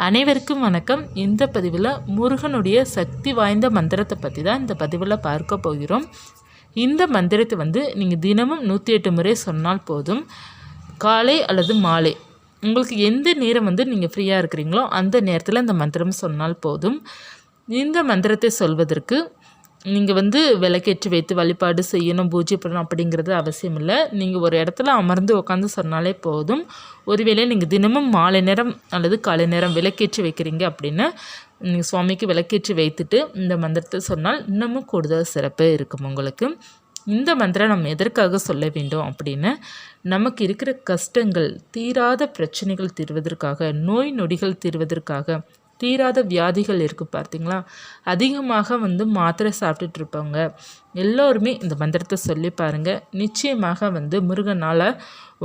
அனைவருக்கும் வணக்கம். இந்த பதிவில் முருகனுடைய சக்தி வாய்ந்த மந்திரத்தை பற்றி தான் இந்த பதிவில் பார்க்க போகிறோம். இந்த மந்திரத்தை நீங்கள் தினமும் 108 முறை சொன்னால் போதும். காலை அல்லது மாலை உங்களுக்கு எந்த நேரம் நீங்கள் ஃப்ரீயாக இருக்கிறீங்களோ அந்த நேரத்தில் இந்த மந்திரம் சொன்னால் போதும். இந்த மந்திரத்தை சொல்வதற்கு நீங்கள் விளக்கேற்றி வைத்து வழிபாடு செய்யணும், பூஜை பண்ணணும் அப்படிங்கிறது அவசியம் இல்லை. நீங்கள் ஒரு இடத்துல அமர்ந்து உட்காந்து சொன்னாலே போதும். ஒருவேளை நீங்கள் தினமும் மாலை நேரம் அல்லது காலை நேரம் விளக்கேற்றி வைக்கிறீங்க அப்படின்னா நீங்கள் சுவாமிக்கு விளக்கேற்றி வைத்துட்டு இந்த மந்திரத்தை சொன்னால் இன்னமும் கூடுதல் சிறப்பு இருக்கும் உங்களுக்கு. இந்த மந்திரம் நம்ம எதற்காக சொல்ல வேண்டும் அப்படின்னா, நமக்கு இருக்கிற கஷ்டங்கள், தீராத பிரச்சனைகள் தீர்வதற்காக, நோய் நொடிகள் தீர்வதற்காக, தீராத வியாதிகள் இருக்குது பார்த்தீங்களா, அதிகமாக மாத்திரை சாப்பிட்டுட்டு இருப்பாங்க. எல்லோருமே இந்த மந்திரத்தை சொல்லி பாருங்கள். நிச்சயமாக முருகனால்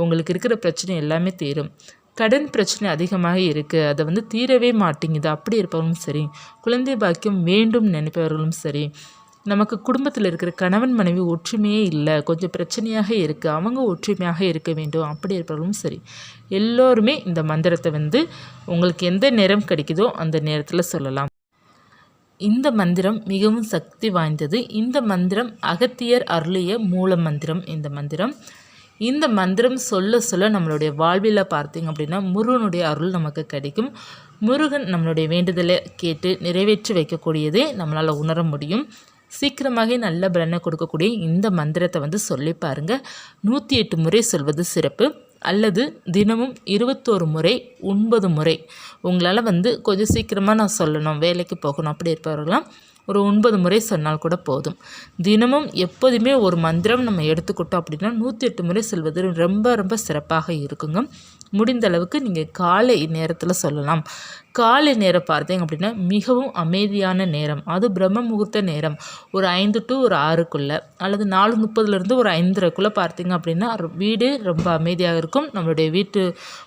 உங்களுக்கு இருக்கிற பிரச்சனை எல்லாமே தீரும். கடன் பிரச்சனை அதிகமாக இருக்குது, அதை தீரவே மாட்டேங்குது, அப்படி இருப்பவர்களும் சரி, குழந்தை பாக்கியம் வேண்டும் நினைப்பவர்களும் சரி, நமக்கு குடும்பத்தில் இருக்கிற கணவன் மனைவி ஒற்றுமையே இல்லை, கொஞ்சம் பிரச்சனையாக இருக்குது, அவங்க ஒற்றுமையாக இருக்க வேண்டும், அப்படி இருப்பவர்களும் சரி, எல்லோருமே இந்த மந்திரத்தை உங்களுக்கு எந்த நேரம் கிடைக்குதோ அந்த நேரத்தில் சொல்லலாம். இந்த மந்திரம் மிகவும் சக்தி வாய்ந்தது. இந்த மந்திரம் அகத்தியர் அருளிய மூல மந்திரம். இந்த மந்திரம் சொல்ல சொல்ல நம்மளுடைய வாழ்வில் பார்த்தீங்க அப்படின்னா முருகனுடைய அருள் நமக்கு கிடைக்கும். முருகன் நம்மளுடைய வேண்டுதலை கேட்டு நிறைவேற்றி வைக்கக்கூடியதே நம்மளால் உணர முடியும். சீக்கிரமாக நல்ல பலனை கொடுக்கக்கூடிய இந்த மந்திரத்தை சொல்லி பாருங்கள். 108 முறை சொல்வது சிறப்பு, அல்லது தினமும் 21 முறை 9 முறை. உங்களால் கொஞ்சம் சீக்கிரமாக நான் சொல்லணும், வேலைக்கு போகணும் அப்படி இருப்பவர்களாம் ஒரு 9 முறை சொன்னால் கூட போதும். தினமும் எப்போதுமே ஒரு மந்திரம் நம்ம எடுத்துக்கிட்டோம் அப்படின்னா 108 முறை சொல்வது ரொம்ப ரொம்ப சிறப்பாக இருக்குங்க. முடிந்த அளவுக்கு நீங்கள் காலை நேரத்தில் சொல்லலாம். காலை நேரம் பார்த்தீங்க அப்படின்னா மிகவும் அமைதியான நேரம், அது பிரம்ம முகூர்த்த நேரம். ஒரு 5 to ஒரு 6க்குள்ளே அல்லது 4:30 ஒரு 5:30க்குள்ளே பார்த்தீங்க அப்படின்னா வீடு ரொம்ப அமைதியாக இருக்கும். நம்மளுடைய வீட்டு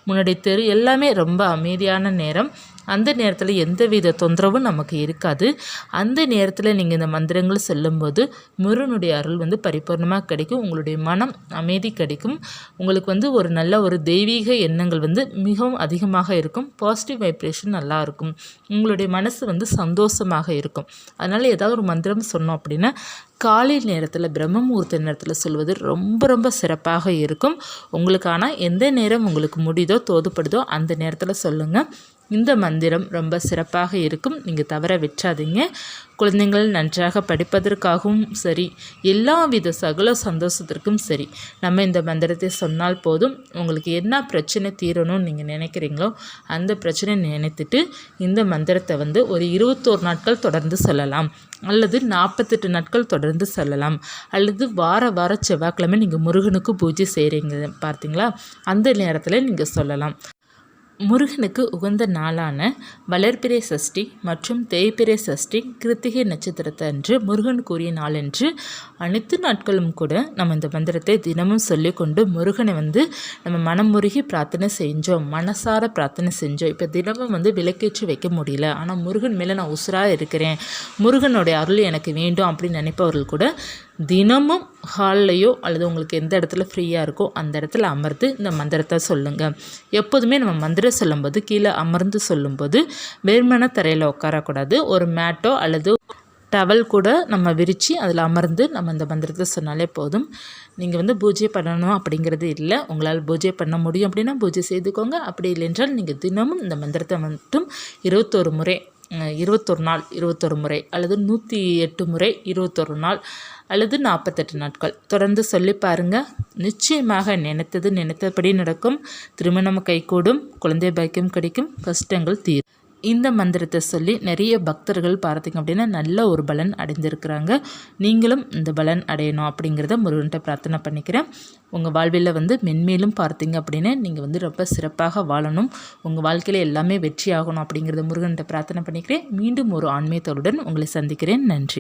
முன்னாடி தெரு எல்லாமே ரொம்ப அமைதியான நேரம். அந்த நேரத்தில் எந்தவித தொந்தரவும் நமக்கு இருக்காது. அந்த நேரத்தில் நீங்கள் இந்த மந்திரங்கள் சொல்லும்போது முருகனுடைய அருள் பரிபூர்ணமாக கிடைக்கும். உங்களுடைய மனம் அமைதி கிடைக்கும். உங்களுக்கு ஒரு நல்ல ஒரு தெய்வீக எண்ணங்கள் மிகவும் அதிகமாக இருக்கும். பாசிட்டிவ் வைப்ரேஷன் நல்லா இருக்கும். உங்களுடைய மனசு சந்தோஷமாக இருக்கும். அதனால் ஏதாவது ஒரு மந்திரம் சொன்னோம் அப்படின்னா காலை நேரத்தில் பிரம்ம முகூர்த்த நேரத்தில் சொல்வது ரொம்ப ரொம்ப சிறப்பாக இருக்கும். உங்களுக்கான எந்த நேரம் உங்களுக்கு முடியுதோ தோதுப்படுதோ அந்த நேரத்தில் சொல்லுங்கள். இந்த மந்திரம் ரொம்ப சிறப்பாக இருக்கும். நீங்கள் தவற விட்டுறாதீங்க. குழந்தைகள் நன்றாக படிப்பதற்காகவும் சரி, எல்லா வித சகல சந்தோஷத்திற்கும் சரி, நம்ம இந்த மந்திரத்தை சொன்னால் போதும். உங்களுக்கு என்ன பிரச்சனை தீரணும்னு நீங்கள் நினைக்கிறீங்களோ அந்த பிரச்சனை நினைத்துட்டு இந்த மந்திரத்தை ஒரு 21 நாட்கள் தொடர்ந்து சொல்லலாம், அல்லது 48 நாட்கள் தொடர்ந்து சொல்லலாம், அல்லது வார செவ்வாய்க்கிழமை நீங்கள் முருகனுக்கு பூஜை செய்கிறீங்க பார்த்தீங்களா, அந்த நேரத்தில் நீங்கள் சொல்லலாம். முருகனுக்கு உகந்த நாளான வளர்பிறை சஷ்டி மற்றும் தேய்பிறை சஷ்டி கிருத்திகை நட்சத்திரத்தை அன்று முருகன் கூறிய நாளன்று அனைத்து நாட்களும் கூட நம்ம இந்த மந்திரத்தை தினமும் சொல்லிக்கொண்டு முருகனை நம்ம மனம் முருகி பிரார்த்தனை செஞ்சோம், மனசார பிரார்த்தனை செஞ்சோம். இப்போ தினமும் விளக்கேற்றி வைக்க முடியல, ஆனால் முருகன் மேலே நான் உசுராக இருக்கிறேன், முருகனுடைய அருள் எனக்கு வேண்டும் அப்படின்னு நினைப்பவர்கள் கூட தினமும் ஹால்லையோ அல்லது உங்களுக்கு எந்த இடத்துல ஃப்ரீயாக இருக்கோ அந்த இடத்துல அமர்ந்து இந்த மந்திரத்தை சொல்லுங்கள். எப்போதுமே நம்ம மந்திரம் சொல்லும்போது கீழே அமர்ந்து சொல்லும்போது வெறுமன தரையில் உட்காரக்கூடாது. ஒரு மேட்டோ அல்லது டவல் கூட நம்ம விரித்து அதில் அமர்ந்து நம்ம இந்த மந்திரத்தை சொன்னாலே போதும். நீங்கள் பூஜை பண்ணணும் அப்படிங்கிறது இல்லை. உங்களால் பூஜை பண்ண முடியும் அப்படின்னா பூஜை செய்துக்கோங்க. அப்படி இல்லைன்றால் நீங்கள் தினமும் இந்த மந்திரத்தை மட்டும் 21 முறை 21 நாள் 21 முறை அல்லது 108 முறை 21 நாள் அல்லது 48 நாட்கள் தொடர்ந்து சொல்லி பாருங்கள். நிச்சயமாக நினைத்தபடி நடக்கும். திருமணம் கைகூடும், குழந்தை பாக்கியம் கிடைக்கும், கஷ்டங்கள் தீரும். இந்த மந்திரத்தை சொல்லி நிறைய பக்தர்கள் பார்த்தீங்க அப்படின்னா நல்ல ஒரு பலன் அடைந்திருக்கிறாங்க. நீங்களும் இந்த பலன் அடையணும் அப்படிங்கிறத முருகன்கிட்ட பிரார்த்தனை பண்ணிக்கிறேன். உங்கள் வாழ்வில் மென்மேலும் பார்த்தீங்க அப்படின்னா நீங்கள் ரொம்ப சிறப்பாக வாழணும், உங்கள் வாழ்க்கையில் எல்லாமே வெற்றி ஆகணும் அப்படிங்கிறத முருகன்கிட்ட பிரார்த்தனை பண்ணிக்கிறேன். மீண்டும் ஒரு ஆன்மீகத்தோடுடன் உங்களை சந்திக்கிறேன். நன்றி.